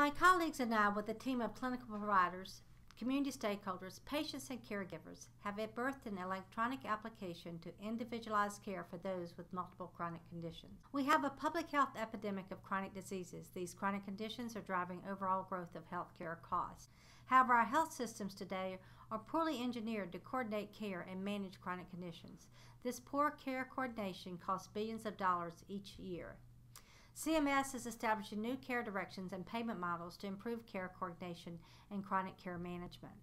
My colleagues and I, with a team of clinical providers, community stakeholders, patients, and caregivers, have birthed an electronic application to individualize care for those with multiple chronic conditions. We have a public health epidemic of chronic diseases. These chronic conditions are driving overall growth of healthcare costs. However, our health systems today are poorly engineered to coordinate care and manage chronic conditions. This poor care coordination costs billions of dollars each year. CMS is establishing new care directions and payment models to improve care coordination and chronic care management.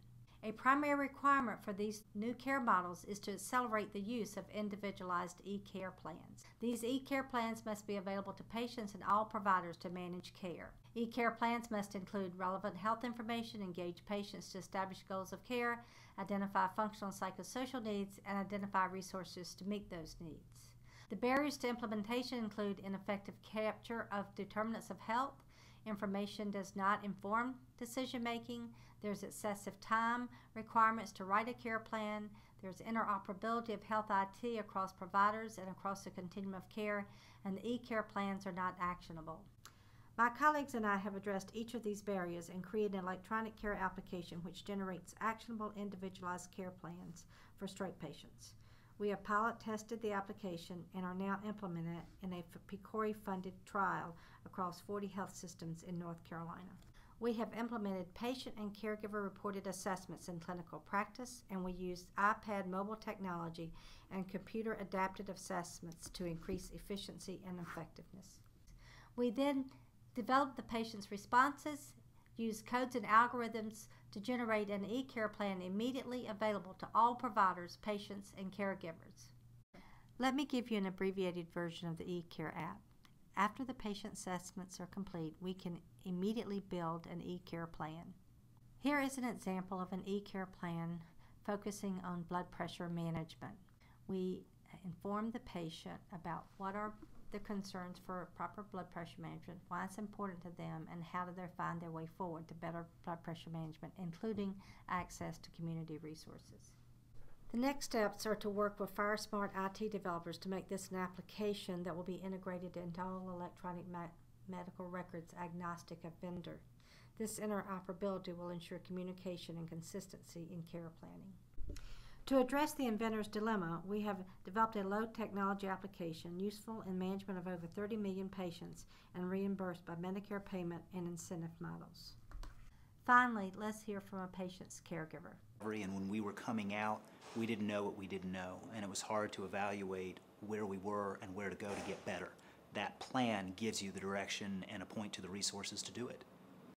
A primary requirement for these new care models is to accelerate the use of individualized e-care plans. These e-care plans must be available to patients and all providers to manage care. E-care plans must include relevant health information, engage patients to establish goals of care, identify functional and psychosocial needs, and identify resources to meet those needs. The barriers to implementation include ineffective capture of determinants of health, information does not inform decision-making, there's excessive time requirements to write a care plan, there's interoperability of health IT across providers and across the continuum of care, and the e-care plans are not actionable. My colleagues and I have addressed each of these barriers and created an electronic care application which generates actionable individualized care plans for stroke patients. We have pilot tested the application and are now implementing it in a PCORI-funded trial across 40 health systems in North Carolina. We have implemented patient and caregiver reported assessments in clinical practice, and we use iPad mobile technology and computer adapted assessments to increase efficiency and effectiveness. We then develop the patient's responses, use codes and algorithms to generate an e-care plan immediately available to all providers, patients, and caregivers. Let me give you an abbreviated version of the e-care app. After the patient assessments are complete, we can immediately build an e-care plan. Here is an example of an e-care plan focusing on blood pressure management. We inform the patient about what are the concerns for proper blood pressure management, why it's important to them, and how do they find their way forward to better blood pressure management, including access to community resources. The next steps are to work with FireSmart IT developers to make this an application that will be integrated into all electronic medical records agnostic of vendor. This interoperability will ensure communication and consistency in care planning. To address the inventor's dilemma, we have developed a low technology application useful in management of over 30 million patients and reimbursed by Medicare payment and incentive models. Finally, let's hear from a patient's caregiver. And when we were coming out, we didn't know what we didn't know, and it was hard to evaluate where we were and where to go to get better. That plan gives you the direction and a point to the resources to do it.